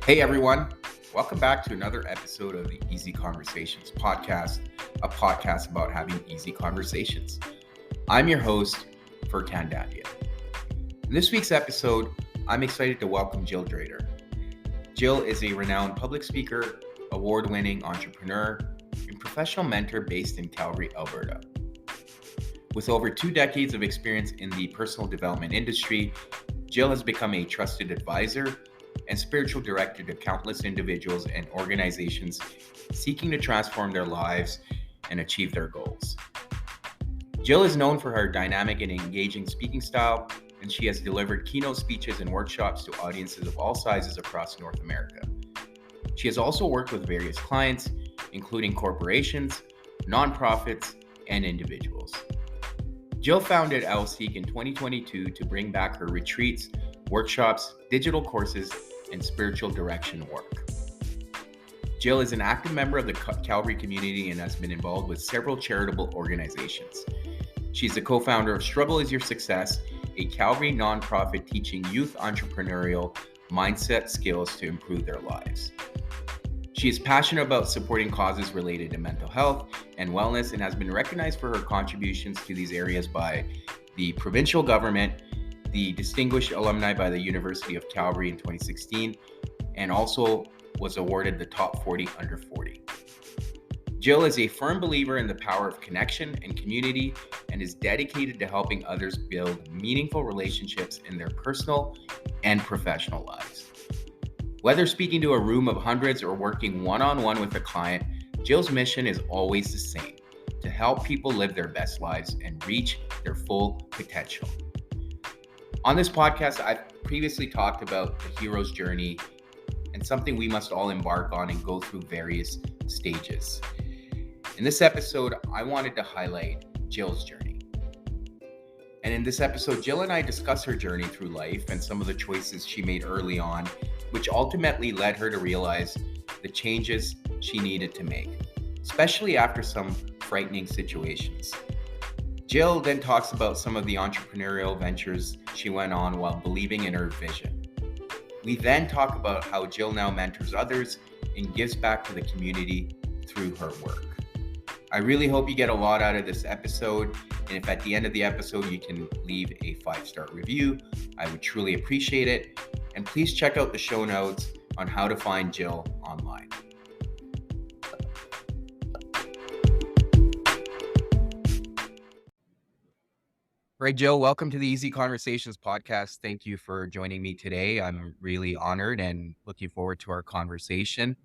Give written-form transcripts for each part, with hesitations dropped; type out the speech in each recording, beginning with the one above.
Hey everyone, welcome back to another episode of the Easy Conversations podcast, a podcast about having easy conversations. I'm your host, Furkan Dandia. In this week's episode, I'm excited to welcome Jill Drader. Jill is a renowned public speaker, award-winning entrepreneur, and professional mentor based in Calgary, Alberta. With over 2 decades of experience in the personal development industry, Jill has become a trusted advisor and spiritual director to countless individuals and organizations seeking to transform their lives and achieve their goals. Jill is known for her dynamic and engaging speaking style, and she has delivered keynote speeches and workshops to audiences of all sizes across North America. She has also worked with various clients, including corporations, nonprofits, and individuals. Jill founded OwlSeek in 2022 to bring back her retreats, workshops, digital courses, and spiritual direction work. Jill is an active member of the Calgary community and has been involved with several charitable organizations. She's the co-founder of Struggle is Your Success, a Calgary nonprofit teaching youth entrepreneurial mindset skills to improve their lives. She is passionate about supporting causes related to mental health and wellness and has been recognized for her contributions to these areas by the provincial government, the Distinguished Alumni by the University of Calgary in 2016, and also was awarded the Top 40 Under 40. Jill is a firm believer in the power of connection and community and is dedicated to helping others build meaningful relationships in their personal and professional lives. Whether speaking to a room of hundreds or working one-on-one with a client, Jill's mission is always the same: to help people live their best lives and reach their full potential. On this podcast, I've previously talked about the hero's journey and something we must all embark on and go through various stages. In this episode, I wanted to highlight Jill's journey. And in this episode, Jill and I discuss her journey through life and some of the choices she made early on, which ultimately led her to realize the changes she needed to make, especially after some frightening situations. Jill then talks about some of the entrepreneurial ventures she went on while believing in her vision. We then talk about how Jill now mentors others and gives back to the community through her work. I really hope you get a lot out of this episode, and if at the end of the episode you can leave a 5-star review, I would truly appreciate it. And please check out the show notes on how to find Jill online. All right, Jill, welcome to the Easy Conversations podcast. Thank you for joining me today. I'm really honored and looking forward to our conversation.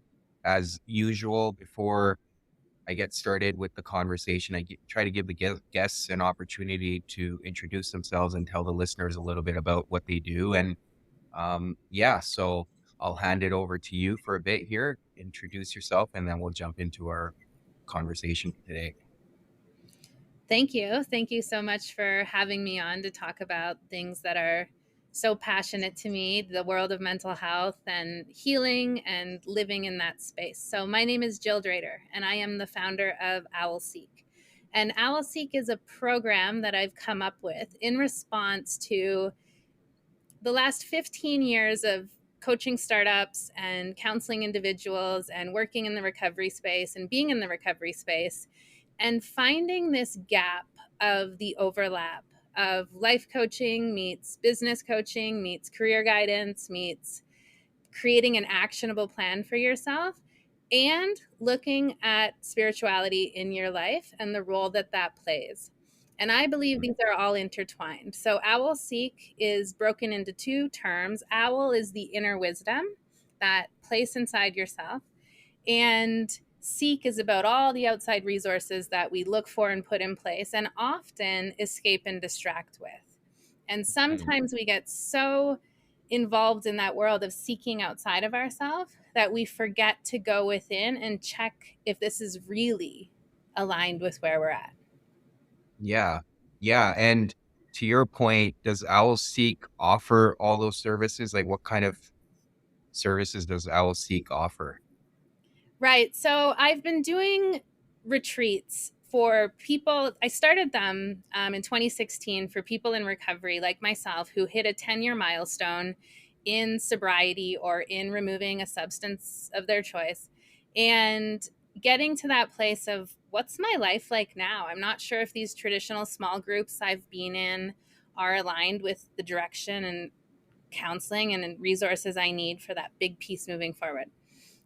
As usual, before I get started with the conversation, I try to give the guests an opportunity to introduce themselves and tell the listeners a little bit about what they do. And so I'll hand it over to you for a bit here. Introduce yourself, and then we'll jump into our conversation today. Thank you. Thank you so much for having me on to talk about things that are so passionate to me, the world of mental health and healing and living in that space. So my name is Jill Drader, and I am the founder of OwlSeek. And OwlSeek is a program that I've come up with in response to the last 15 years of coaching startups and counseling individuals and working in the recovery space and being in the recovery space, and finding this gap of the overlap of life coaching meets business coaching meets career guidance meets creating an actionable plan for yourself and looking at spirituality in your life and the role that that plays. And I believe these are all intertwined. So OwlSeek is broken into 2 terms. Owl is the inner wisdom, that place inside yourself, and Seek is about all the outside resources that we look for and put in place and often escape and distract with. And sometimes we get so involved in that world of seeking outside of ourselves that we forget to go within and check if this is really aligned with where we're at. Yeah. And to your point, does OwlSeek offer all those services? Like, what kind of services does OwlSeek offer? Right. So I've been doing retreats for people. I started them in 2016 for people in recovery like myself who hit a 10-year milestone in sobriety or in removing a substance of their choice, and getting to that place of what's my life like now? I'm not sure if these traditional small groups I've been in are aligned with the direction and counseling and resources I need for that big piece moving forward.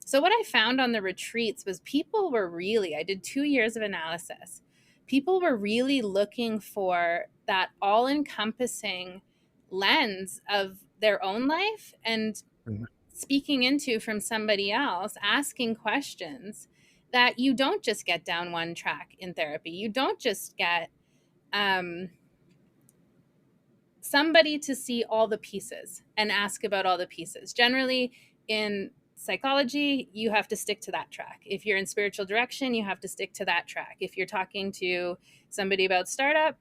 So what I found on the retreats was people were really, I did 2 years of analysis. People were really looking for that all-encompassing lens of their own life and speaking into from somebody else, asking questions that you don't just get down one track in therapy. You don't just get somebody to see all the pieces and ask about all the pieces. Generally, in psychology, you have to stick to that track. If you're in spiritual direction, you have to stick to that track. If you're talking to somebody about startup,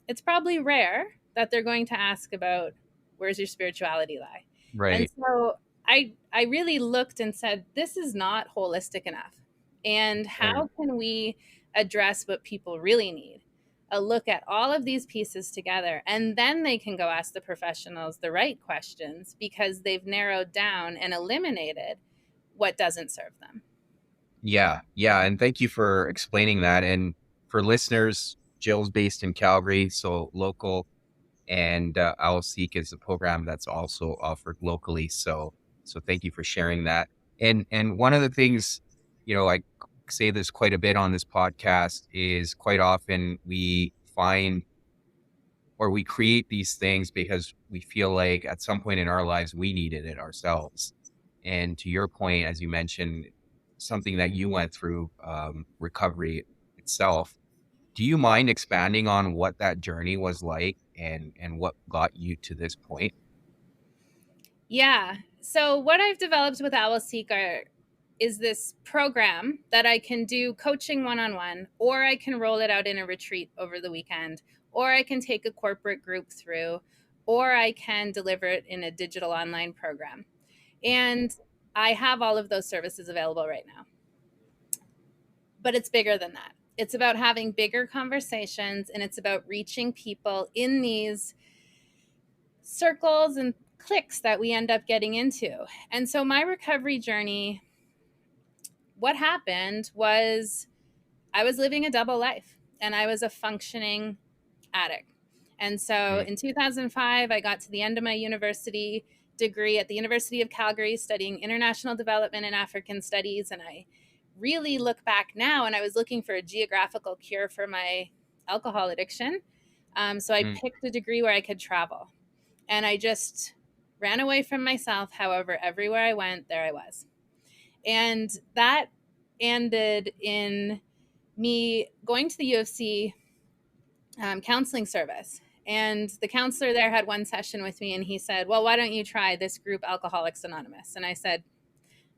it's probably rare that they're going to ask about where's your spirituality lie. And Right. so I really looked and said, this is not holistic enough. And Sure. how can we address what people really need? A look at all of these pieces together, and then they can go ask the professionals the right questions because they've narrowed down and eliminated what doesn't serve them. Yeah. Yeah. And thank you for explaining that. And for listeners, Jill's based in Calgary, so local, and OwlSeek is a program that's also offered locally. So thank you for sharing that. And one of the things, I say this quite a bit on this podcast, is quite often we find or we create these things because we feel like at some point in our lives we needed it ourselves. And to your point, as you mentioned, something that you went through, recovery itself. Do you mind expanding on what that journey was like and what got you to this point? Yeah. So what I've developed with OwlSeek is this program that I can do coaching one-on-one, or I can roll it out in a retreat over the weekend, or I can take a corporate group through, or I can deliver it in a digital online program. And I have all of those services available right now. But it's bigger than that. It's about having bigger conversations, and it's about reaching people in these circles and cliques that we end up getting into. And so my recovery journey, what happened was I was living a double life and I was a functioning addict. And so Mm. in 2005, I got to the end of my university degree at the University of Calgary studying international development and African studies. And I really look back now, and I was looking for a geographical cure for my alcohol addiction. So I Mm. picked a degree where I could travel. And I just ran away from myself. However, everywhere I went, there I was. And that ended in me going to the UFC counseling service. And the counselor there had one session with me, and he said, well, why don't you try this group, Alcoholics Anonymous? And I said,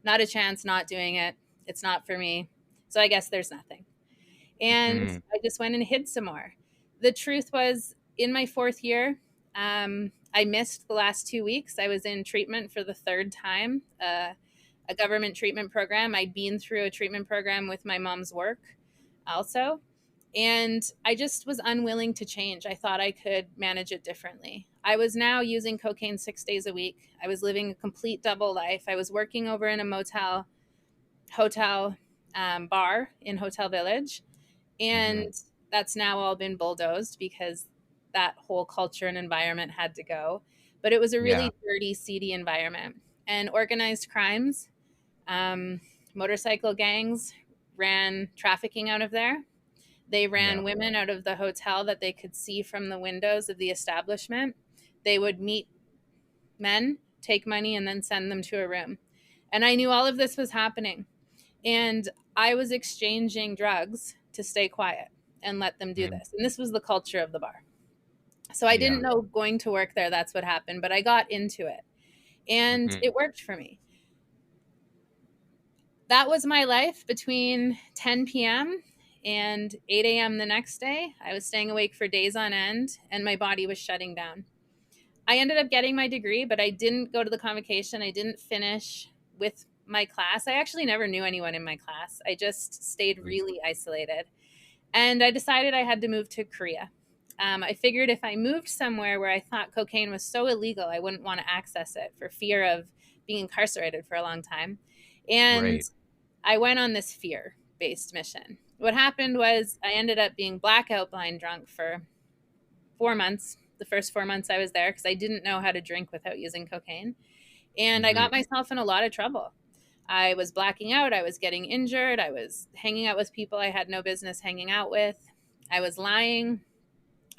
not a chance, not doing it. It's not for me. So I guess there's nothing. And Mm. I just went and hid some more. The truth was, in my 4th year, I missed the last 2 weeks. I was in treatment for the 3rd time, a government treatment program. I'd been through a treatment program with my mom's work also. And I just was unwilling to change. I thought I could manage it differently. I was now using cocaine 6 days a week. I was living a complete double life. I was working over in a hotel bar in Hotel Village. Mhm. And that's now all been bulldozed because that whole culture and environment had to go. But it was a Yeah. really dirty, seedy environment. And organized crimes, motorcycle gangs ran trafficking out of there. They Yeah. ran women out of the hotel that they could see from the windows of the establishment. They would meet men, take money, and then send them to a room. And I knew all of this was happening. And I was exchanging drugs to stay quiet and let them do Mm. this. And this was the culture of the bar. So I Yeah. didn't know going to work there that's what happened, but I got into it. And Mhm. it worked for me. That was my life between 10 p.m. and 8 a.m. the next day. I was staying awake for days on end, and my body was shutting down. I ended up getting my degree, but I didn't go to the convocation. I didn't finish with my class. I actually never knew anyone in my class. I just stayed Mm. really isolated. And I decided I had to move to Korea. I figured if I moved somewhere where I thought cocaine was so illegal, I wouldn't want to access it for fear of being incarcerated for a long time. And Right. I went on this fear-based mission. What happened was I ended up being blackout blind drunk for 4 months, the first 4 months I was there, because I didn't know how to drink without using cocaine. And I Mm-hmm. got myself in a lot of trouble. I was blacking out. I was getting injured. I was hanging out with people I had no business hanging out with. I was lying.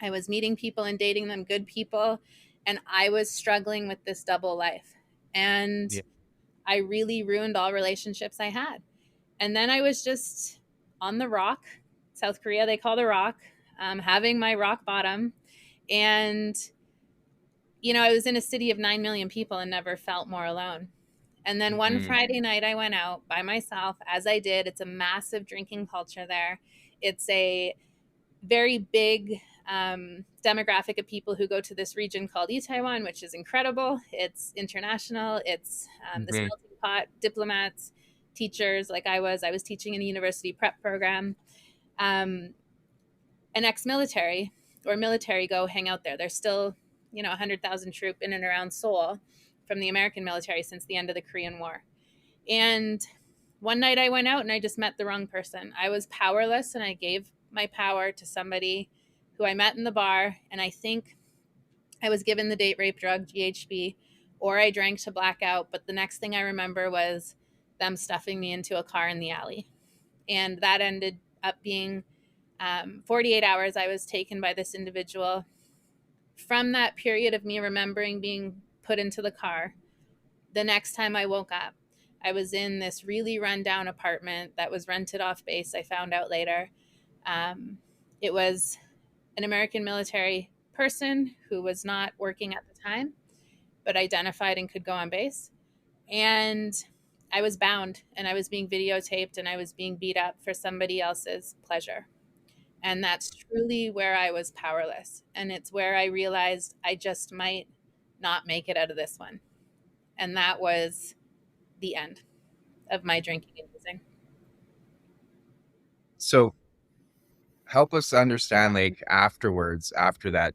I was meeting people and dating them, good people. And I was struggling with this double life. And Yeah. I really ruined all relationships I had. And then I was just on the rock, South Korea, they call the rock, having my rock bottom. And, I was in a city of 9 million people and never felt more alone. And then one Mm-hmm. Friday night, I went out by myself, as I did. It's a massive drinking culture there. It's a very big demographic of people who go to this region called Taiwan, which is incredible. It's international. It's this Mm-hmm. melting pot, diplomats, teachers like I was. I was teaching in a university prep program. An ex-military or military go hang out there. There's still, 100,000 troop in and around Seoul from the American military since the end of the Korean War. And one night I went out and I just met the wrong person. I was powerless and I gave my power to somebody who I met in the bar. And I think I was given the date rape drug, GHB, or I drank to blackout. But the next thing I remember was them stuffing me into a car in the alley. And that ended up being 48 hours. I was taken by this individual. From that period of me remembering being put into the car, the next time I woke up, I was in this really rundown apartment that was rented off base. I found out later. It was an American military person who was not working at the time, but identified and could go on base. And I was bound and I was being videotaped and I was being beat up for somebody else's pleasure. And that's truly where I was powerless. And it's where I realized I just might not make it out of this one. And that was the end of my drinking and using. So help us understand, like, afterwards, after that,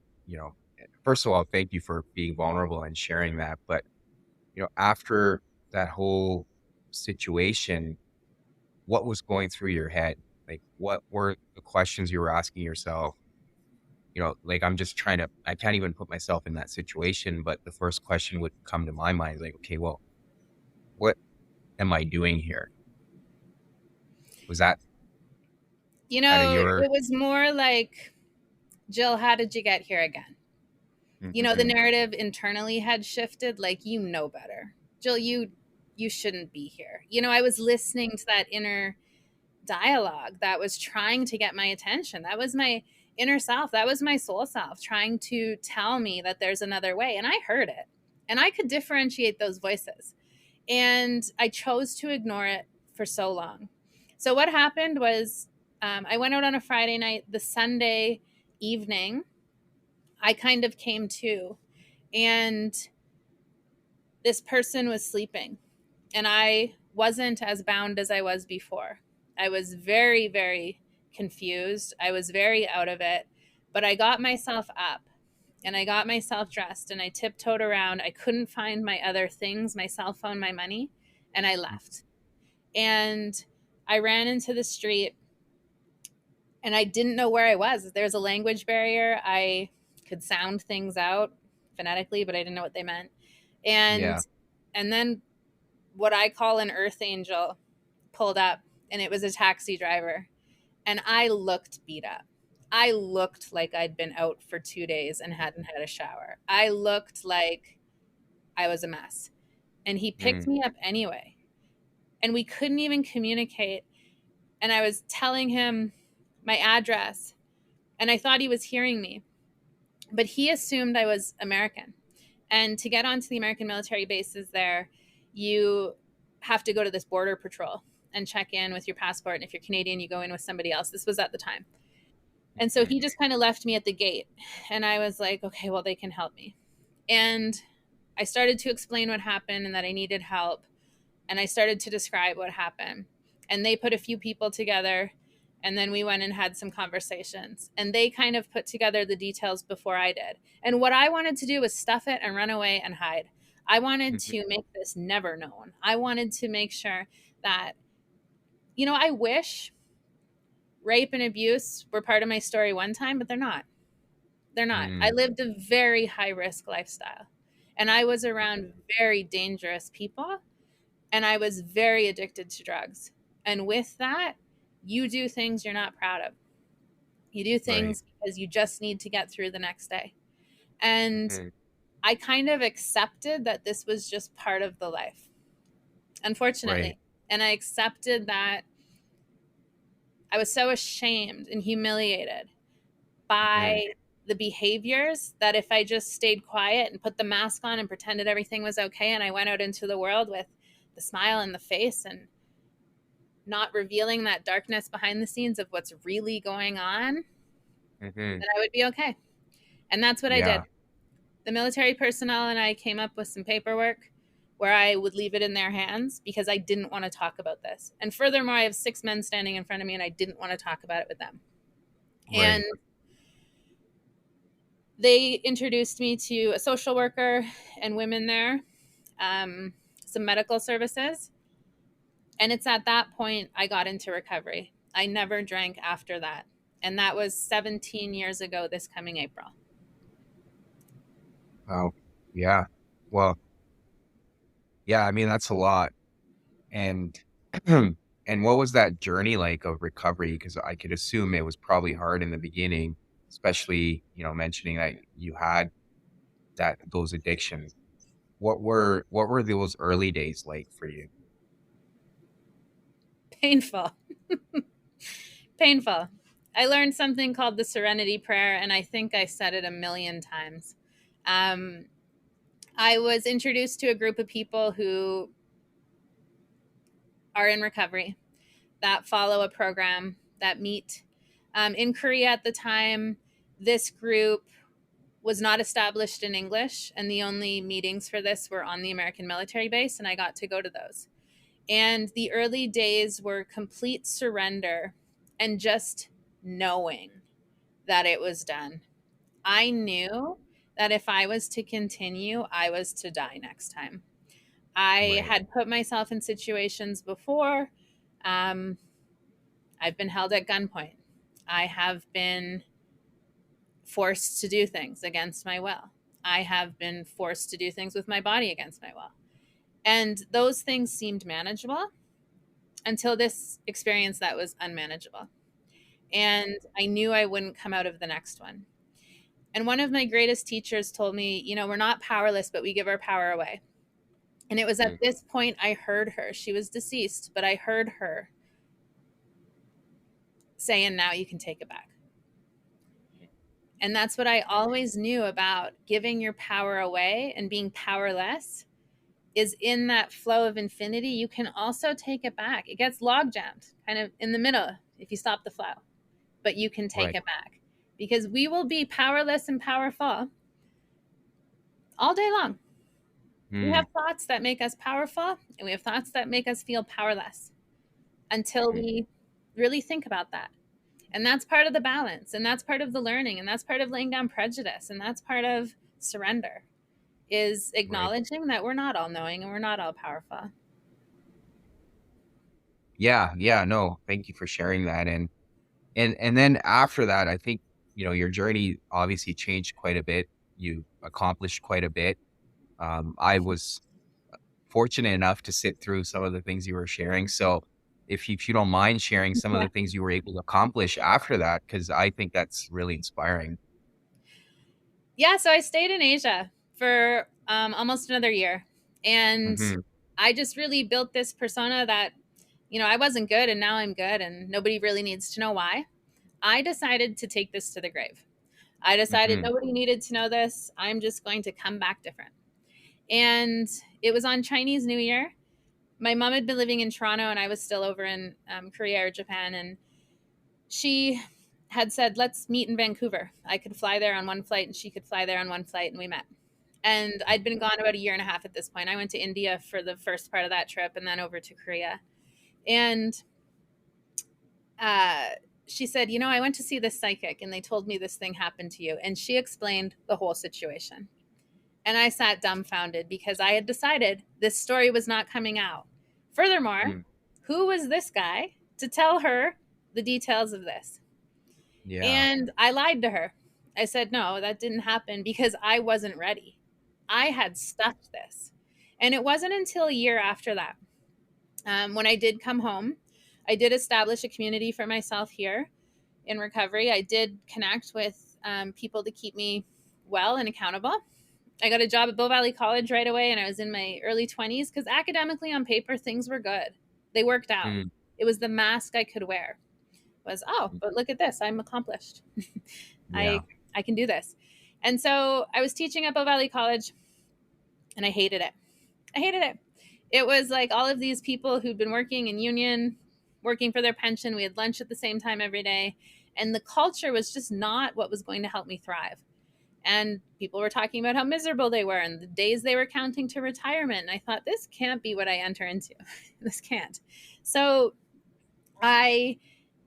first of all, thank you for being vulnerable and sharing that. But, after that whole situation, what was going through your head? Like, what were the questions you were asking yourself? Like, I can't even put myself in that situation, but the first question would come to my mind, like, okay, well, what am I doing here? Was that kind of your, It was more like, Jill, how did you get here again? The Mhm. narrative internally had shifted, like, better. Jill, you shouldn't be here. I was listening to that inner dialogue that was trying to get my attention. That was my inner self. That was my soul self trying to tell me that there's another way. And I heard it. And I could differentiate those voices. And I chose to ignore it for so long. So what happened was I went out on a Friday night. The Sunday evening, I kind of came to, and this person was sleeping, and I wasn't as bound as I was before. I was very, very confused. I was very out of it, but I got myself up and I got myself dressed and I tiptoed around. I couldn't find my other things, my cell phone, my money, and I left. And I ran into the street and I didn't know where I was. There's a language barrier. I could sound things out phonetically, but I didn't know what they meant. And Yeah. and then what I call an earth angel pulled up, and it was a taxi driver. And I looked beat up. I looked like I'd been out for 2 days and hadn't had a shower. I looked like I was a mess. And he picked Mm. me up anyway. And we couldn't even communicate. And I was telling him my address, and I thought he was hearing me. But he assumed I was American. And to get onto the American military bases there, you have to go to this border patrol and check in with your passport. And if you're Canadian, you go in with somebody else. This was at the time. And so Mhm. he just kind of left me at the gate. And I was like, okay, well, they can help me. And I started to explain what happened and that I needed help. And I started to describe what happened. And they put a few people together And then we went and had some conversations, and they kind of put together the details before I did. And what I wanted to do was stuff it and run away and hide. I wanted Mhm. to make this never known. I wanted to make sure that, I wish rape and abuse were part of my story one time, but they're not. They're not. I Mm. lived a very high risk lifestyle, and I was around very dangerous people, and I was very addicted to drugs. And with that, you do things you're not proud of. You do Right. things because you just need to get through the next day. And Mhm. I kind of accepted that this was just part of the life, Right. unfortunately. And I accepted that I was so ashamed and humiliated Mhm. by the behaviors that if I just stayed quiet and put the mask on and pretended everything was okay, and I went out into the world with the smile and the face and not revealing that darkness behind the scenes of what's really going on, Mhm. then I would be okay. And that's what I did. Yeah. The military personnel and I came up with some paperwork where I would leave it in their hands because I didn't want to talk about this. And furthermore, I have 6 men standing in front of me and I didn't want to talk about it with them. And Right. they introduced me to a social worker and women there, some medical services. And it's at that point I got into recovery. I never drank after that. And that was 17 years ago this coming April. Wow. Yeah. Well, yeah, I mean, that's a lot. And and what was that journey like of recovery? Because I could assume it was probably hard in the beginning, especially, mentioning that you had those addictions. What were those early days like for you? Painful. Painful. I learned something called the Serenity Prayer, and I think I said it a million times. Um, I was introduced to a group of people who are in recovery that follow a program that meet. In Korea at the time, this group was not established in English, and the only meetings for this were on the American military base, and I got to go to those. And the early days were complete surrender and just knowing that it was done. I knew that if I was to continue, I was to die next time. I Right. had put myself in situations before. Um, I've been held at gunpoint. I have been forced to do things against my will. I have been forced to do things with my body against my will. And those things seemed manageable until this experience that was unmanageable. And I knew I wouldn't come out of the next one. And one of my greatest teachers told me, we're not powerless, but we give our power away. And it was at Mhm. this point I heard her. She was deceased, but I heard her saying, now you can take it back. And that's what I always knew about giving your power away and being powerless is in that flow of infinity. You can also take it back. It gets log jammed kind of in the middle if you stop the flow, but you can take Right. it back because we will be powerless and powerful all day long. We Mm. have thoughts that make us powerful and we have thoughts that make us feel powerless until Mhm. we really think about that. And that's part of the balance, and that's part of the learning, and that's part of laying down prejudice, and that's part of surrender is Right. acknowledging that we're not all knowing and we're not all powerful. Yeah. Yeah. No, thank you for sharing that. And then after that, I think, your journey obviously changed quite a bit. You accomplished quite a bit. I was fortunate enough to sit through some of the things you were sharing. So if you don't mind sharing some of Yeah. the things you were able to accomplish after that, because I think that's really inspiring. Yeah, so I stayed in Asia for almost another year. And Hmm. I just really built this persona that, I wasn't good and now I'm good and nobody really needs to know why. I decided to take this to the grave. I decided Hmm. nobody needed to know this. I'm just going to come back different. And it was on Chinese New Year. My mom had been living in Toronto and I was still over in Korea or Japan. And she had said, let's meet in Vancouver. I could fly there on one flight and she could fly there on one flight. And we met. And I'd been gone about a year and a half at this point. I went to India for the first part of that trip and then over to Korea. And she said, I went to see this psychic and they told me this thing happened to you. And she explained the whole situation. And I sat dumbfounded because I had decided this story was not coming out. Furthermore, who was this guy to tell her the details of this? Yeah. And I lied to her. I said, no, that didn't happen because I wasn't ready. I had stuffed this. And it wasn't until a year after that, when I did come home, I did establish a community for myself here in recovery. I did connect with people to keep me well and accountable. I got a job at Bow Valley College right away, and I was in my early 20s because academically on paper, things were good. They worked out. It was the mask I could wear. Was, but look at this. I'm accomplished. Yeah. I can do this. And so I was teaching at Bow Valley College, and I hated it. It was like all of these people who'd been working in union, working for their pension. We had lunch at the same time every day. And the culture was just not what was going to help me thrive. And people were talking about how miserable they were and the days they were counting to retirement. And I thought, this can't be what I enter into. This can't. So I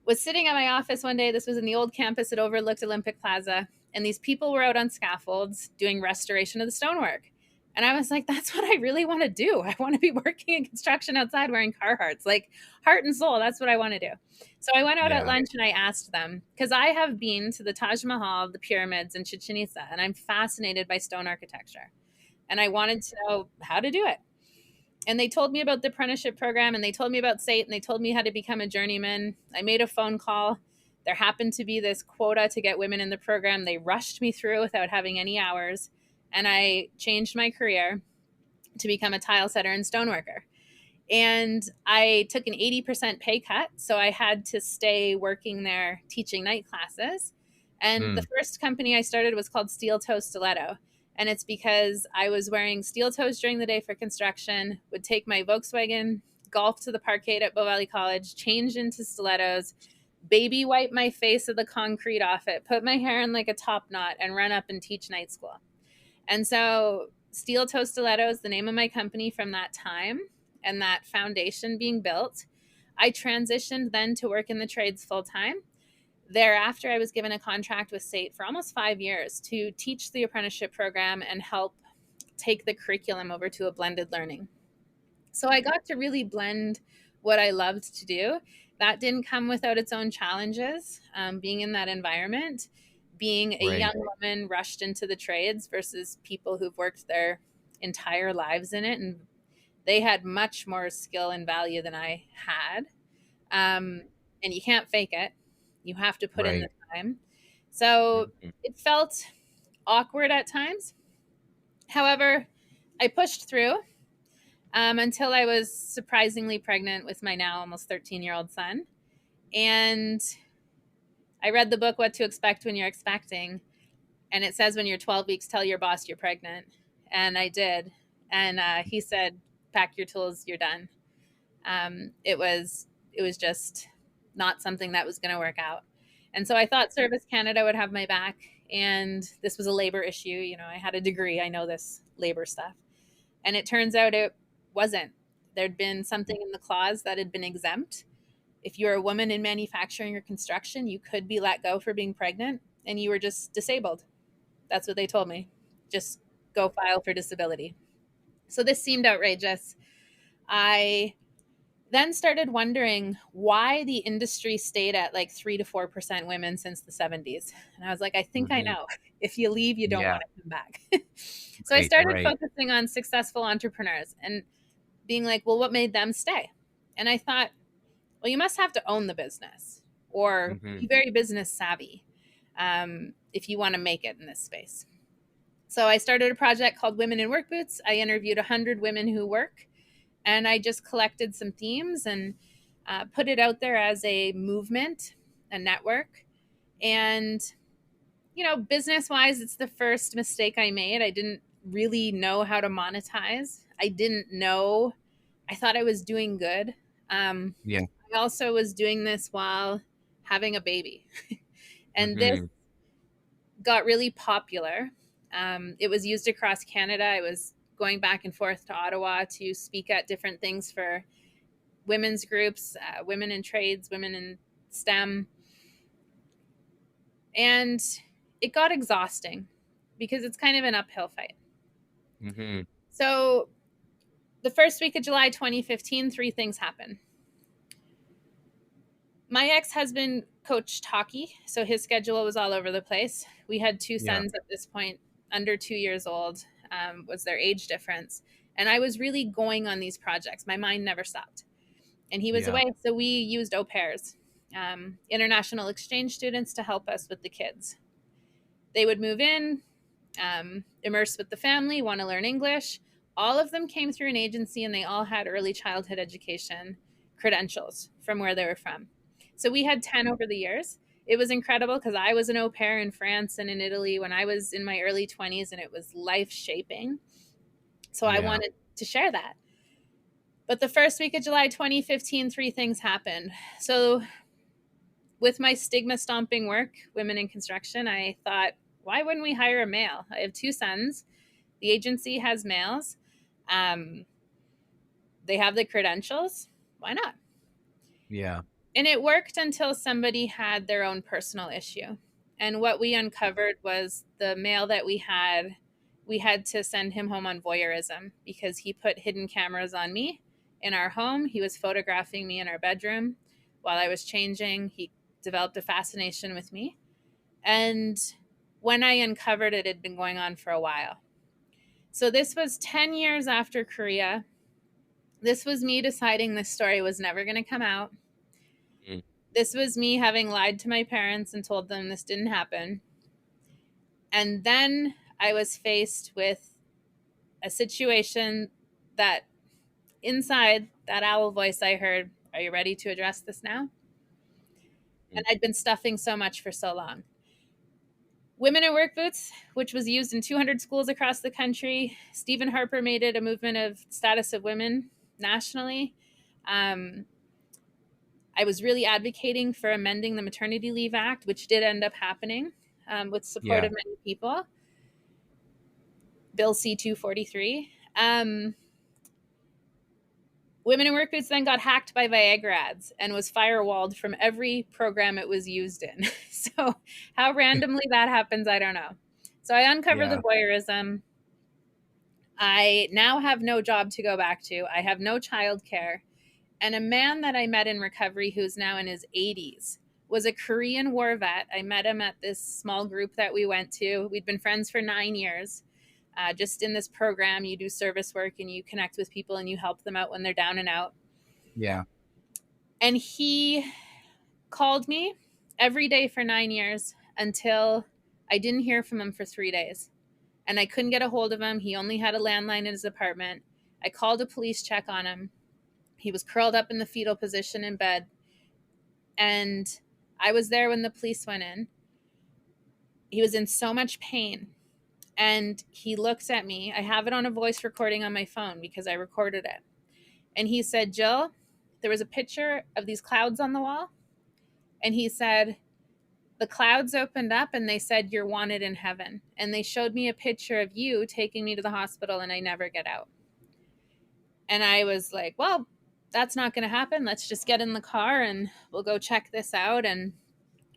was sitting at my office one day. This was in the old campus that overlooked Olympic Plaza. And these people were out on scaffolds doing restoration of the stonework. And I was like, that's what I really want to do. I want to be working in construction outside wearing Carhartts, like heart and soul. That's what I want to do. So I went out at lunch and I asked them, because I have been to the Taj Mahal, the pyramids, and Chichen Itza, and I'm fascinated by stone architecture. And I wanted to know how to do it. And they told me about the apprenticeship program, and they told me about SAIT, and they told me how to become a journeyman. I made a phone call. There happened to be this quota to get women in the program. They rushed me through without having any hours. And I changed my career to become a tile setter and stoneworker. And I took an 80% pay cut. So I had to stay working there teaching night classes. And the first company I started was called Steel Toe Stiletto. And it's because I was wearing steel toes during the day for construction, would take my Volkswagen Golf to the parkade at Bow Valley College, change into stilettos, baby wipe my face of the concrete off it, put my hair in like a top knot, and run up and teach night school. And so Steel Toe Stiletto is the name of my company from that time and that foundation being built. I transitioned then to work in the trades full time. Thereafter, I was given a contract with SAIT for almost 5 years to teach the apprenticeship program and help take the curriculum over to a blended learning. So I got to really blend what I loved to do. That didn't come without its own challenges, being in that environment. Being a young woman rushed into the trades versus people who've worked their entire lives in it. And they had much more skill and value than I had. And you can't fake it. You have to put in the time. So it felt awkward at times. However, I pushed through until I was surprisingly pregnant with my now almost 13-year-old son. And I read the book, What to Expect When You're Expecting. And it says when you're 12 weeks, tell your boss you're pregnant. And I did. And he said, pack your tools, you're done. It was just not something that was going to work out. And so I thought Service Canada would have my back. And this was a labor issue. I had a degree. I know this labor stuff. And it turns out it wasn't. There'd been something in the clause that had been exempt. If you're a woman in manufacturing or construction, you could be let go for being pregnant and you were just disabled. That's what they told me. Just go file for disability. So this seemed outrageous. I then started wondering why the industry stayed at like 3 to 4% women since the 70s. And I was like, I think I know. If you leave, you don't want to come back. So I started focusing on successful entrepreneurs and being like, well, what made them stay? And I thought, well, you must have to own the business or be very business savvy if you want to make it in this space. So I started a project called Women in Work Boots. I interviewed 100 women who work, and I just collected some themes and put it out there as a movement, a network. And, business-wise, it's the first mistake I made. I didn't really know how to monetize. I thought I was doing good. I also was doing this while having a baby. And this got really popular. It was used across Canada. I was going back and forth to Ottawa to speak at different things for women's groups, women in trades, women in STEM. And it got exhausting because it's kind of an uphill fight. Mm-hmm. So the first week of July 2015, 3 things happened. My ex-husband coached hockey, so his schedule was all over the place. We had 2 Yeah. sons at this point, under 2 years old, was their age difference. And I was really going on these projects. My mind never stopped. And he was Yeah. away, so we used au pairs, international exchange students, to help us with the kids. They would move in, immerse with the family, want to learn English. All of them came through an agency, and they all had early childhood education credentials from where they were from. So we had 10 over the years. It was incredible because I was an au pair in France and in Italy when I was in my early 20s, and it was life shaping. So I wanted to share that. But the first week of July 2015, 3 things happened. So with my stigma stomping work, women in construction, I thought, why wouldn't we hire a male? I have 2 sons. The agency has males. They have the credentials. Why not? Yeah. And it worked until somebody had their own personal issue. And what we uncovered was the male that we had to send him home on voyeurism because he put hidden cameras on me in our home. He was photographing me in our bedroom while I was changing. He developed a fascination with me. And when I uncovered it, it had been going on for a while. So this was 10 years after Korea. This was me deciding this story was never going to come out. Mm. This was me having lied to my parents and told them this didn't happen. And then I was faced with a situation that inside that owl voice I heard, are you ready to address this now? And I'd been stuffing so much for so long. Women in Work Boots, which was used in 200 schools across the country. Stephen Harper made it a movement of status of women nationally. I was really advocating for amending the Maternity Leave Act, which did end up happening with support of many people. Bill C-243. Women in Work Boots then got hacked by Viagra ads and was firewalled from every program it was used in. So how randomly that happens, I don't know. So I uncovered the voyeurism. I now have no job to go back to. I have no childcare. And a man that I met in recovery who's now in his 80s was a Korean war vet. I met him at this small group that we went to. We'd been friends for 9 years. Just in this program, you do service work and you connect with people and you help them out when they're down and out. Yeah. And he called me every day for 9 years until I didn't hear from him for 3 days. And I couldn't get a hold of him. He only had a landline in his apartment. I called a police check on him. He was curled up in the fetal position in bed. And I was there when the police went in. He was in so much pain. And he looks at me. I have it on a voice recording on my phone because I recorded it. And he said, Jill, there was a picture of these clouds on the wall. And he said, the clouds opened up and they said, you're wanted in heaven. And they showed me a picture of you taking me to the hospital and I never get out. And I was like, well, that's not going to happen. Let's just get in the car and we'll go check this out. And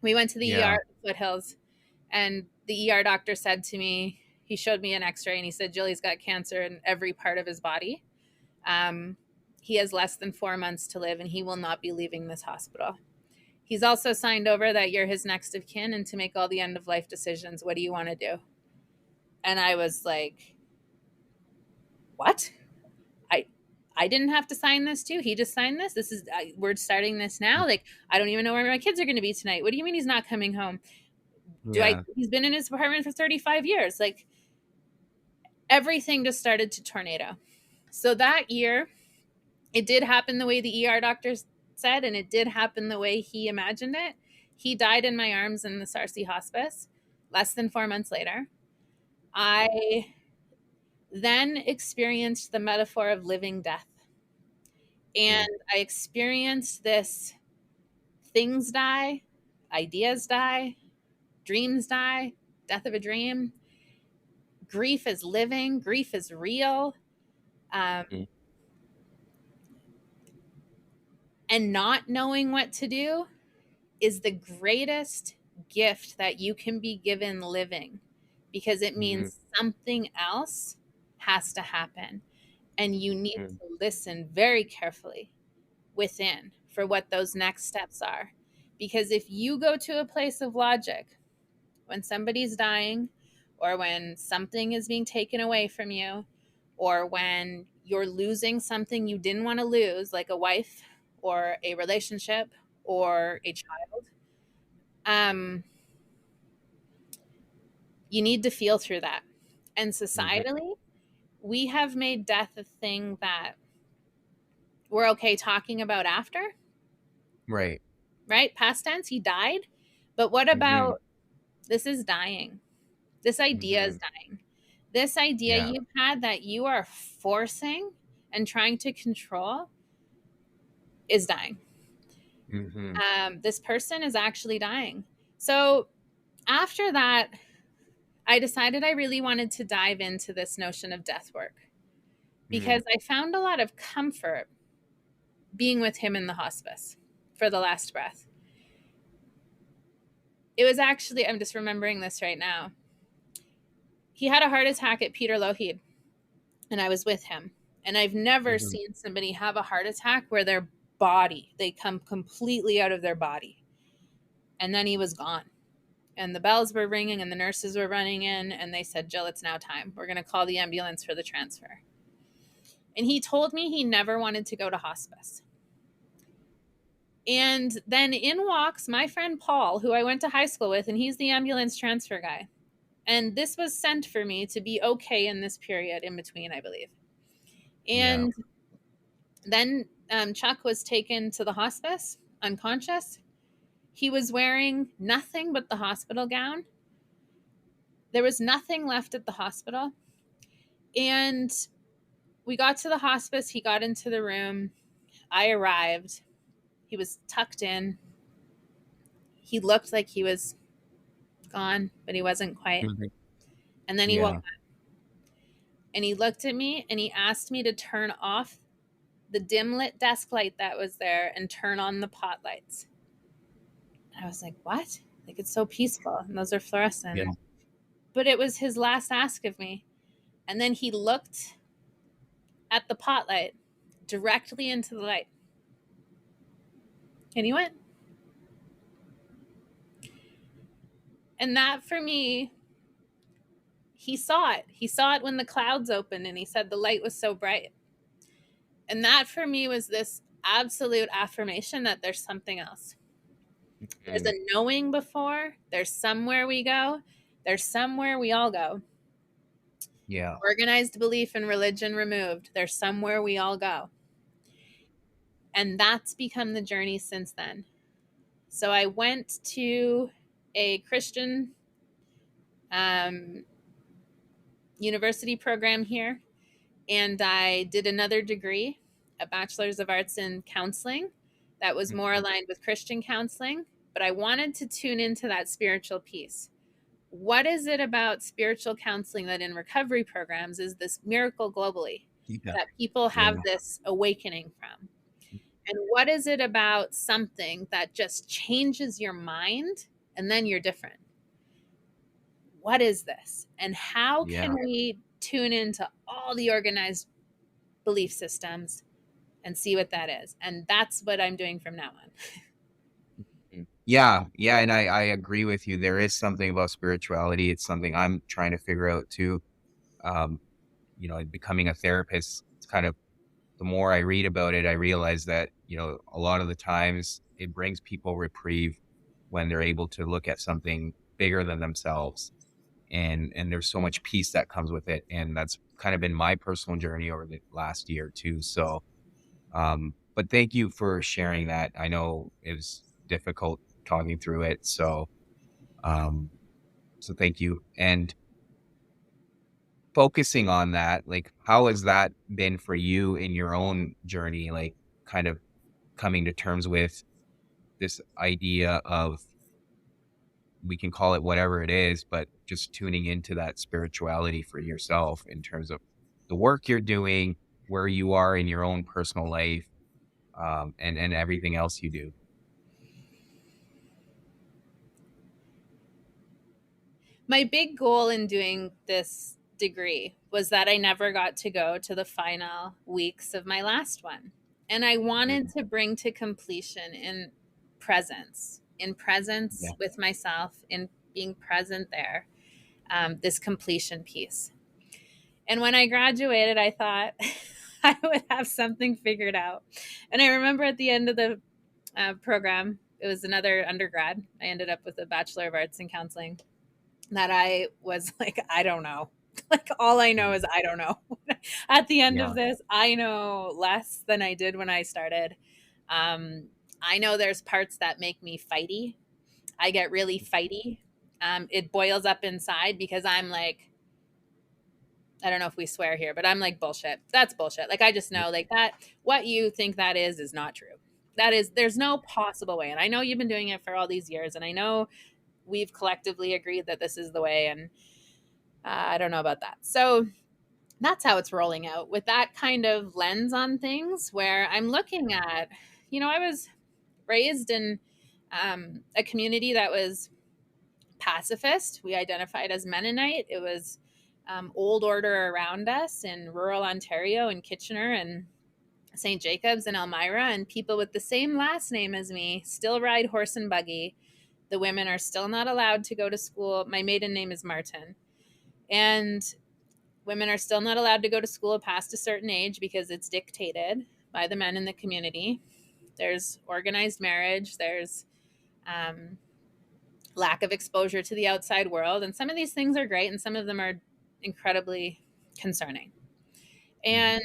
we went to the ER at the Foothills. And the ER doctor said to me, he showed me an x-ray and he said, Jill, he's got cancer in every part of his body. He has less than 4 months to live and he will not be leaving this hospital. He's also signed over that you're his next of kin and to make all the end of life decisions. What do you want to do? And I was like, what? I didn't have to sign this too. He just signed this. This is, we're starting this now. Like, I don't even know where my kids are going to be tonight. What do you mean he's not coming home? He's been in his apartment for 35 years. Like, everything just started to tornado. So that year, it did happen the way the ER doctors said, and it did happen the way he imagined it. He died in my arms in the Sarcy hospice less than 4 months later. I then experienced the metaphor of living death. And I experienced this: things die, ideas die, dreams die, death of a dream. Grief is living, grief is real. And not knowing what to do is the greatest gift that you can be given living, because it Mm-hmm. means something else has to happen. And you need Mm-hmm. to listen very carefully within for what those next steps are. Because if you go to a place of logic when somebody's dying, or when something is being taken away from you, or when you're losing something you didn't want to lose, like a wife or a relationship or a child, um, you need to feel through that. And Mm-hmm. societally, we have made death a thing that we're okay talking about after, Right. right? Past tense, he died. But what Mm-hmm. about this is dying? This idea Mm-hmm. is dying. This idea Yeah. you've had that you are forcing and trying to control is dying. Mm-hmm. This person is actually dying. So after that, I decided I really wanted to dive into this notion of death work, Mm-hmm. because I found a lot of comfort being with him in the hospice for the last breath. It was actually, I'm just remembering this right now. He had a heart attack at Peter Lougheed, and I was with him. And I've never Mm-hmm. seen somebody have a heart attack where their body, they come completely out of their body. And then he was gone. And the bells were ringing and the nurses were running in, and they said, Jill, it's now time. We're going to call the ambulance for the transfer. And he told me he never wanted to go to hospice. And then in walks my friend Paul, who I went to high school with, and he's the ambulance transfer guy. And this was sent for me to be okay in this period in between, I believe. Yeah. And then Chuck was taken to the hospice, unconscious. He was wearing nothing but the hospital gown. There was nothing left at the hospital. And we got to the hospice. He got into the room. I arrived. He was tucked in. He looked like he was gone, but he wasn't quite. Mm-hmm. And then he woke Yeah. up and he looked at me and he asked me to turn off the dim lit desk light that was there and turn on the pot lights. I was like, what? Like, it's so peaceful. And those are fluorescent. Yeah. But it was his last ask of me. And then he looked at the pot light directly into the light. And he went. And that for me, he saw it. He saw it when the clouds opened and he said the light was so bright. And that for me was this absolute affirmation that there's something else. There's Mm-hmm. a knowing before, there's somewhere we go, there's somewhere we all go. Yeah. Organized belief and religion removed, there's somewhere we all go. And that's become the journey since then. So I went to a Christian um, university program here, and I did another degree, a bachelor's of arts in counseling, that was more Mm-hmm. aligned with Christian counseling. But I wanted to tune into that spiritual piece. What is it about spiritual counseling that in recovery programs is this miracle globally Yeah. that people Yeah. have this awakening from? And what is it about something that just changes your mind and then you're different? What is this? And how Yeah. can we tune into all the organized belief systems and see what that is? And that's what I'm doing from now on. Yeah, yeah, and I agree with you. There is something about spirituality. It's something I'm trying to figure out too. Um, becoming a therapist, it's kind of the more I read about it, I realize that, a lot of the times it brings people reprieve when they're able to look at something bigger than themselves. And there's so much peace that comes with it. And that's kind of been my personal journey over the last year too. So but thank you for sharing that. I know it was difficult talking through it. Um, so thank you. And focusing on that, like, how has that been for you in your own journey? Like, kind of coming to terms with this idea of, we can call it whatever it is, but just tuning into that spirituality for yourself in terms of the work you're doing, where you are in your own personal life, and everything else you do. My big goal in doing this degree was that I never got to go to the final weeks of my last one. And I wanted to bring to completion in presence Yeah. with myself, in being present there, this completion piece. And when I graduated, I thought I would have something figured out. And I remember at the end of the program, it was another undergrad. I ended up with a Bachelor of Arts in Counseling, that I was like, I don't know. Like, all I know is I don't know. At the end Yeah. of this, I know less than I did when I started. I know there's parts that make me fighty. I get really fighty. It boils up inside because I'm like, I don't know if we swear here, but I'm like, bullshit. That's bullshit. Like, I just know, like, that, what you think that is not true. That is, there's no possible way. And I know you've been doing it for all these years, and I know we've collectively agreed that this is the way. And I don't know about that. So that's how it's rolling out, with that kind of lens on things, where I'm looking at, I was raised in a community that was pacifist. We identified as Mennonite. It was old order around us in rural Ontario, in Kitchener and St. Jacobs and Elmira, and people with the same last name as me still ride horse and buggy. The women are still not allowed to go to school. My maiden name is Martin. And women are still not allowed to go to school past a certain age because it's dictated by the men in the community. There's organized marriage. There's lack of exposure to the outside world. And some of these things are great, and some of them are incredibly concerning. And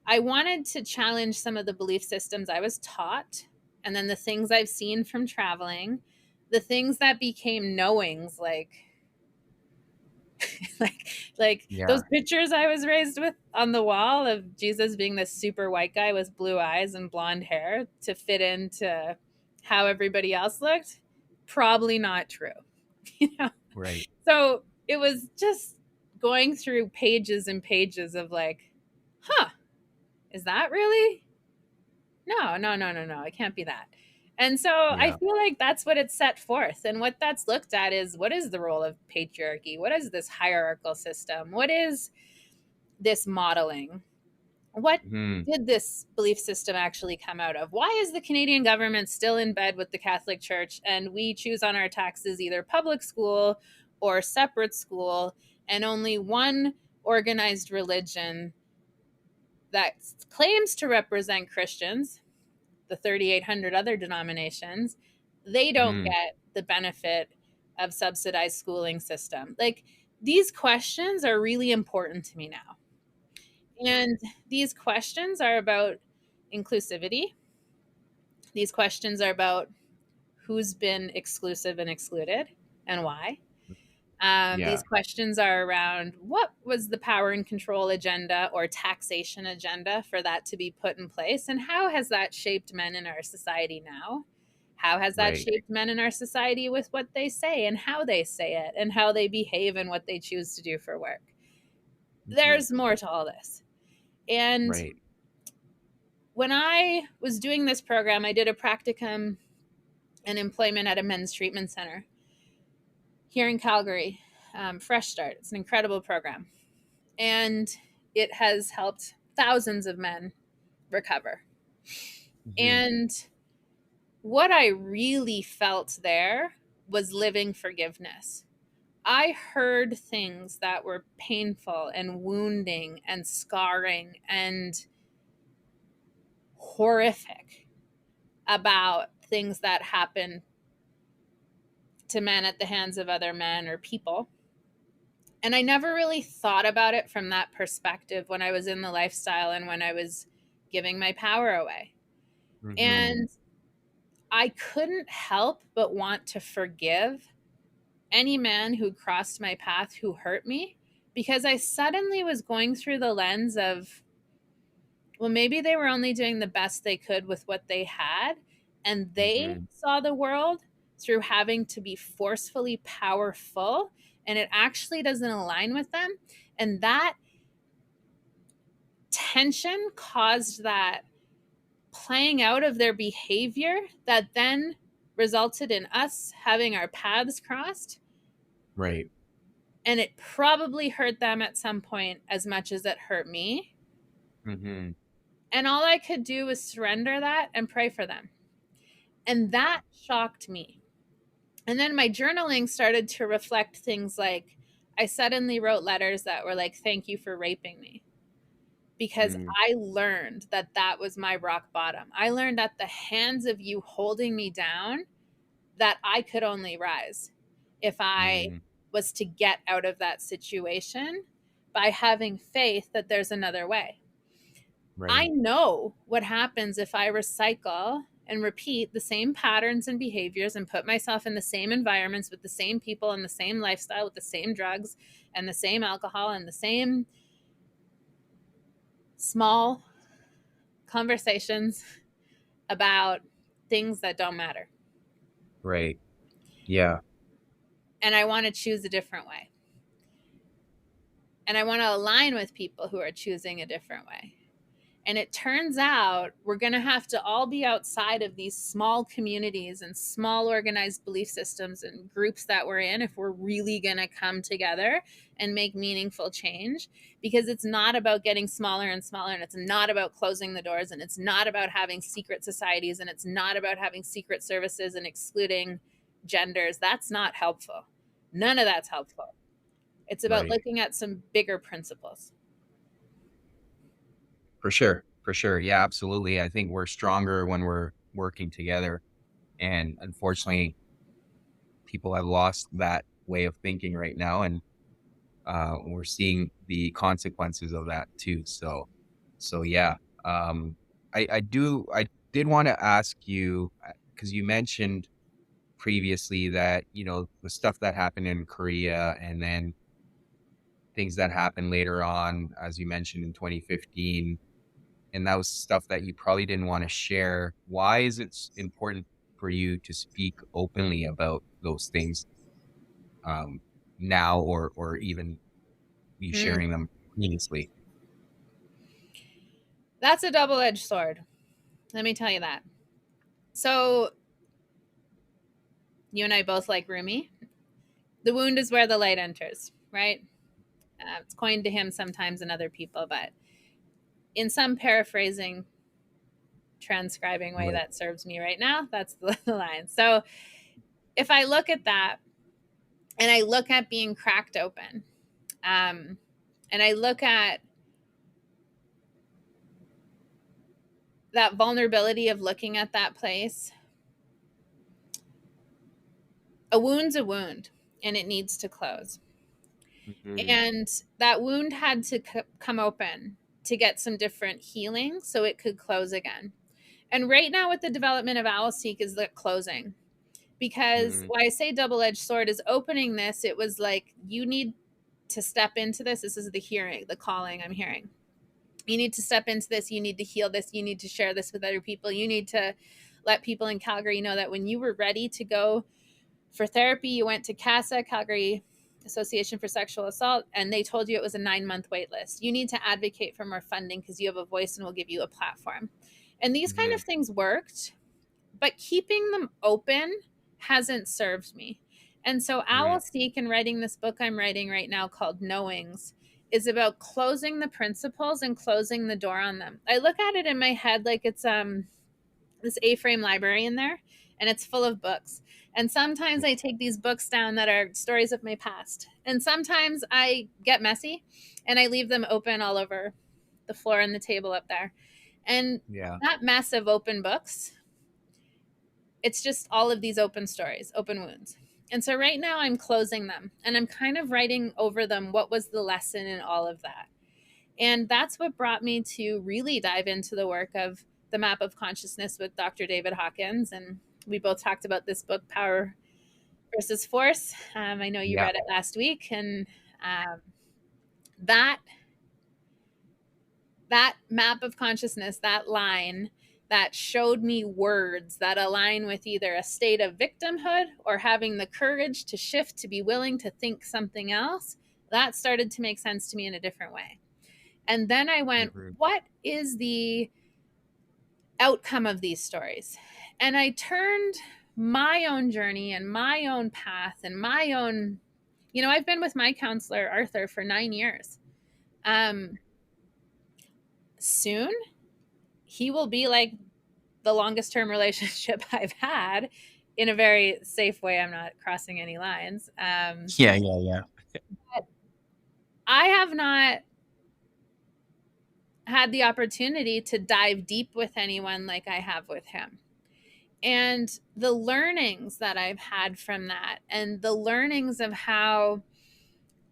I wanted to challenge some of the belief systems I was taught, and then the things I've seen from traveling, the things that became knowings, like Yeah. those pictures I was raised with on the wall of Jesus being this super white guy with blue eyes and blonde hair to fit into how everybody else looked. Probably not true. Right. So it was just going through pages and pages of like, huh, is that really? No, no, no, no, no. It can't be that. And so I Yeah. feel like that's what it's set forth. And what that's looked at is, what is the role of patriarchy? What is this hierarchical system? What is this modeling? What Mhm. did this belief system actually come out of? Why is the Canadian government still in bed with the Catholic Church, and we choose on our taxes either public school or separate school, and only one organized religion that claims to represent Christians, the 3,800 other denominations, they don't Mhm. get the benefit of subsidized schooling system? Like, these questions are really important to me now. And these questions are about inclusivity. These questions are about who's been exclusive and excluded and why. Yeah. These questions are around, what was the power and control agenda or taxation agenda for that to be put in place, and how has that shaped men in our society now? How has that Right. shaped men in our society with what they say and how they say it and how they behave and what they choose to do for work? Mhm. There's more to all this. And Right. when I was doing this program, I did a practicum and employment at a men's treatment center here in Calgary, Fresh Start. It's an incredible program. And it has helped thousands of men recover. Mhm. And what I really felt there was living forgiveness. I heard things that were painful and wounding and scarring and horrific about things that happen to men at the hands of other men or people. And I never really thought about it from that perspective when I was in the lifestyle and when I was giving my power away. Mhm. And I couldn't help but want to forgive any man who crossed my path who hurt me, because I suddenly was going through the lens of, well, maybe they were only doing the best they could with what they had, and they Mhm. saw the world through having to be forcefully powerful, and it actually doesn't align with them. And that tension caused that playing out of their behavior that then resulted in us having our paths crossed. Right. And it probably hurt them at some point as much as it hurt me. Mm-hmm. And all I could do was surrender that and pray for them. And that shocked me. And then my journaling started to reflect things like I suddenly wrote letters that were like, thank you for raping me. Because Mm-hmm. I learned that that was my rock bottom. I learned at the hands of you holding me down that I could only rise if I was to get out of that situation by having faith that there's another way. I Right. know what happens if I recycle and repeat the same patterns and behaviors and put myself in the same environments with the same people and the same lifestyle with the same drugs and the same alcohol and the same small conversations about things that don't matter. Right. Yeah. And I want to choose a different way. And I want to align with people who are choosing a different way. And it turns out we're going to have to all be outside of these small communities and small organized belief systems and groups that we're in if we're really going to come together and make meaningful change. Because it's not about getting smaller and smaller, and it's not about closing the doors, and it's not about having secret societies, and it's not about having secret services and excluding genders. That's not helpful. None of that's helpful. It's about Right. looking at some bigger principles. For sure. For sure. Yeah, absolutely. I think we're stronger when we're working together. And unfortunately, people have lost that way of thinking right now. And we're seeing the consequences of that too. So yeah. I did want to ask you, because you mentioned previously that, the stuff that happened in Korea and then things that happened later on, as you mentioned in 2015, and that was stuff that you probably didn't want to share. Why is it important for you to speak openly about those things um, now, or even you Mm. sharing them previously? That's a double-edged sword. Let me tell you that. So, you and I both like Rumi. The wound is where the light enters, right? It's coined to him sometimes and other people, but in some paraphrasing, transcribing way Right. that serves me right now, that's the line. So, if I look at that and I look at being cracked open, and I look at that vulnerability of looking at that place, a wound's a wound and it needs to close. Mhm. And that wound had to come open to get some different healing so it could close again. And right now, with the development of OwlSeek, is the closing. Because Mhm. why I say double edged sword is opening this, it was like, you need to step into this. This is the hearing, the calling I'm hearing. You need to step into this. You need to heal this. You need to share this with other people. You need to let people in Calgary know that when you were ready to go for therapy, you went to CASA, Calgary Association for Sexual Assault, and they told you it was a 9-month wait list. You need to advocate for more funding because you have a voice and we'll give you a platform. And these kind of Mhm. things worked, but keeping them open hasn't served me. And so Mhm. OwlSeek and writing this book I'm writing right now called Knowings is about closing the principles and closing the door on them. I look at it in my head like it's this A-frame library in there, and it's full of books. And sometimes I take these books down that are stories of my past. And sometimes I get messy and I leave them open all over the floor and the table up there. And Yeah. that mess of open books, it's just all of these open stories, open wounds. And so right now I'm closing them and I'm kind of writing over them what was the lesson in all of that. And that's what brought me to really dive into the work of the map of consciousness with Dr. David Hawkins. And we both talked about this book, Power versus Force. I know you Yeah. read it last week. And um, that that map of consciousness, that line that showed me words that align with either a state of victimhood or having the courage to shift, to be willing to think something else, that started to make sense to me in a different way. And then I went, Mhm. what is the outcome of these stories? And I turned my own journey and my own path and my own I've been with my counselor, Arthur, for 9 years. Soon, he will be like the longest term relationship I've had, in a very safe way. I'm not crossing any lines. Yeah. But I have not had the opportunity to dive deep with anyone like I have with him. And the learnings that I've had from that, and the learnings of how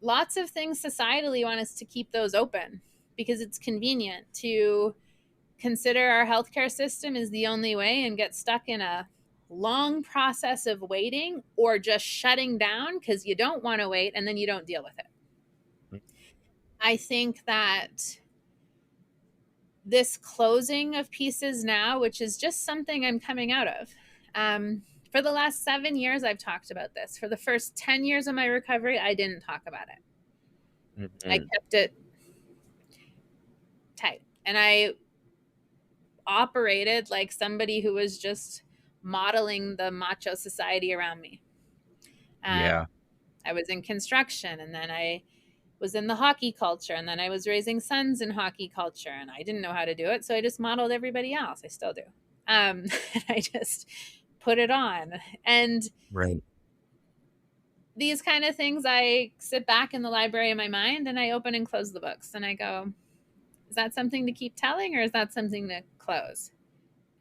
lots of things societally want us to keep those open because it's convenient to consider our healthcare system is the only way and get stuck in a long process of waiting or just shutting down because you don't want to wait and then you don't deal with it. I think that this closing of pieces now, which is just something I'm coming out of. For the last 7 years, I've talked about this. For the first 10 years of my recovery, I didn't talk about it. I kept it tight. And I operated like somebody who was just modeling the macho society around me. Yeah. I was in construction, and then I was in the hockey culture, and then I was raising sons in hockey culture, and I didn't know how to do it, so I just modeled everybody else. I still do. And I just put it on. And Right. these kind of things, I sit back in the library of my mind and I open and close the books and I go, is that something to keep telling, or is that something to close?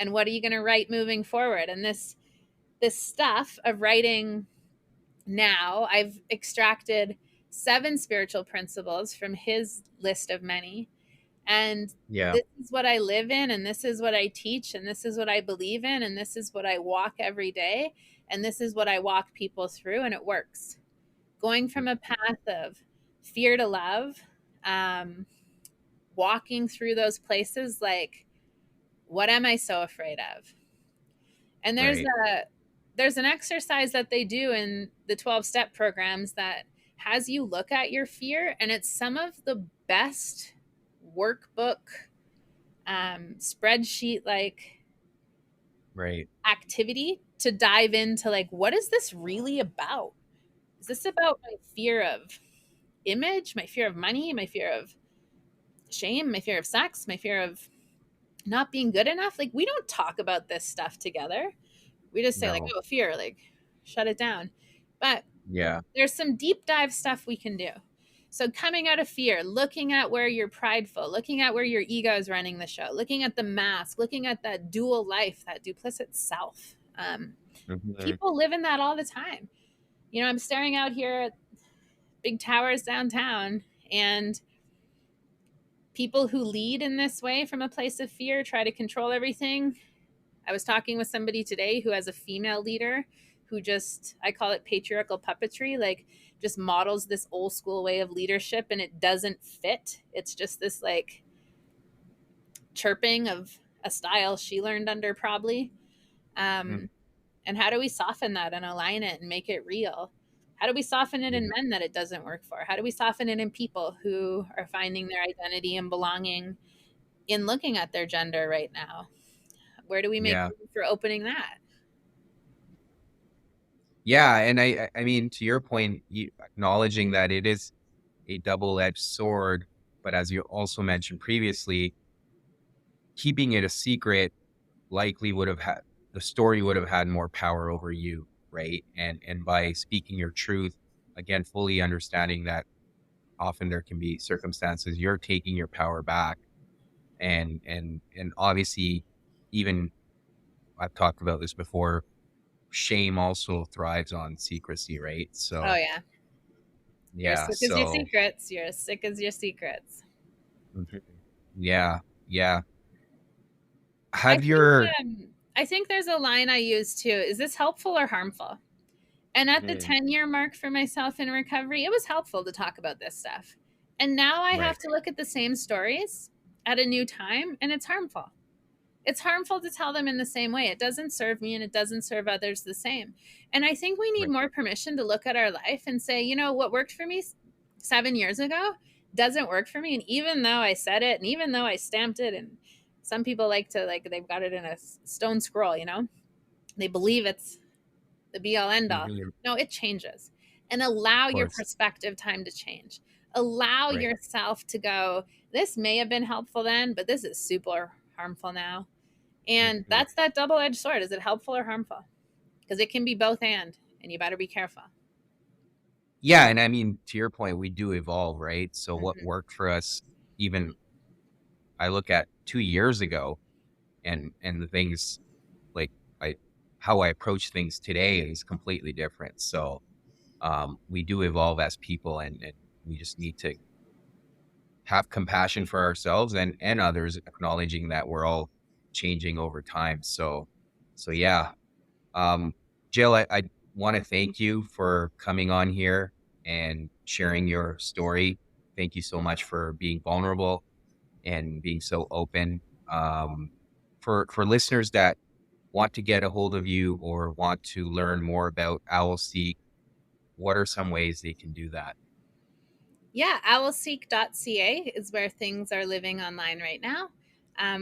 And what are you going to write moving forward? And this stuff of writing now, I've extracted 7 spiritual principles from his list of many. And this is what I live in, and this is what I teach, and this is what I believe in, and this is what I walk every day, and this is what I walk people through, and it works. Going from a path of fear to love, walking through those places like, what am I so afraid of? And there's an exercise that they do in the 12-step programs that has you look at your fear, and it's some of the best workbook, spreadsheet like activity to dive into, like, what is this really about? Is this about my fear of image, my fear of money, my fear of shame, my fear of sex, my fear of not being good enough? Like, we don't talk about this stuff together. We just say, like, oh, fear, like, shut it down. But there's some deep dive stuff we can do. So coming out of fear, looking at where you're prideful, looking at where your ego is running the show, looking at the mask, looking at that dual life, that duplicit self. People live in that all the time. I'm staring out here at big towers downtown, and people who lead in this way from a place of fear try to control everything. I was talking with somebody today who has a female leader who just, I call it patriarchal puppetry, like just models this old school way of leadership, and it doesn't fit. It's just this like chirping of a style she learned under probably. And how do we soften that and align it and make it real? How do we soften it in men that it doesn't work for? How do we soften it in people who are finding their identity and belonging in looking at their gender right now? Where do we make room for opening that? Yeah. And I mean, to your point, acknowledging that it is a double-edged sword, but as you also mentioned previously, keeping it a secret likely would have had, the story would have had more power over you, right? And by speaking your truth, again, fully understanding that often there can be circumstances you're taking your power back. And obviously, even I've talked about this before, shame also thrives on secrecy, right? So oh yeah, you're as sick as your secrets. You're as sick as your secrets. Yeah. I think there's a line I use too. Is this helpful or harmful? And at the 10-year mark for myself in recovery, it was helpful to talk about this stuff. And now I have to look at the same stories at a new time, and it's harmful. It's harmful to tell them in the same way. It doesn't serve me, and it doesn't serve others the same. And I think we need more permission to look at our life and say, what worked for me 7 years ago doesn't work for me. And even though I said it, and even though I stamped it, and some people they've got it in a stone scroll, they believe it's the be all end all. No, it changes. and allow Of your course. perspective time to change. Allow Right. yourself to go, this may have been helpful then, but this is super harmful now. And Mhm. that's that double-edged sword. Is it helpful or harmful? Because it can be both and you better be careful. Yeah, and I mean, to your point, we do evolve, right? So what Mhm. worked for us, even I look at 2 years ago, and the things like I how I approach things today is completely different. So we do evolve as people, and we just need to have compassion for ourselves and others, acknowledging that we're all changing over time. So yeah. Um, Jill, I want to thank you for coming on here and sharing your story. Thank you so much for being vulnerable and being so open. For listeners that want to get a hold of you or want to learn more about OwlSeek, what are some ways they can do that? Yeah, OwlSeek.ca is where things are living online right now.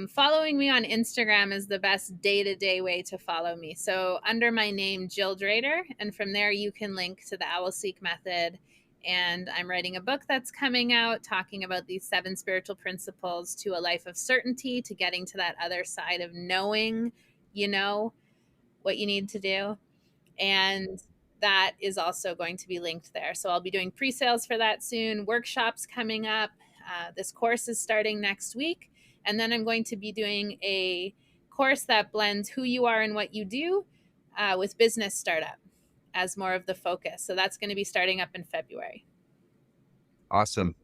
Following me on Instagram is the best day-to-day way to follow me. So under my name, Jill Drader, and from there you can link to the OwlSeek method. And I'm writing a book that's coming out talking about these 7 spiritual principles to a life of certainty, to getting to that other side of knowing, you know, what you need to do. And that is also going to be linked there. So I'll be doing pre-sales for that soon, workshops coming up. This course is starting next week. And then I'm going to be doing a course that blends who you are and what you do with business startup as more of the focus. So that's going to be starting up in February. Awesome.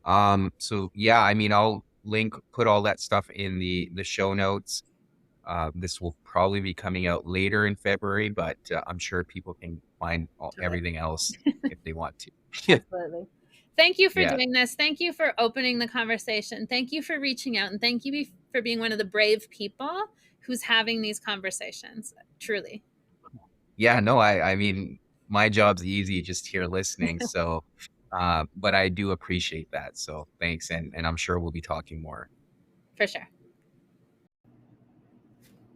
So yeah, I mean, I'll put all that stuff in the show notes. This will probably be coming out later in February, but I'm sure people can find Totally. everything else if they want to. Absolutely. Thank you for Yeah. doing this. Thank you for opening the conversation. Thank you for reaching out. And thank you for being one of the brave people who's having these conversations. Truly. Yeah, no, I mean, my job's easy just here listening. So, but I do appreciate that. So thanks. And I'm sure we'll be talking more. For sure.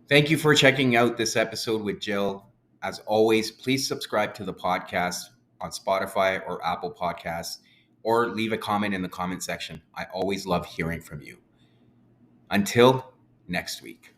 Thank you for checking out this episode with Jill. As always, please subscribe to the podcast on Spotify or Apple Podcasts, or leave a comment in the comment section. I always love hearing from you. Until next week.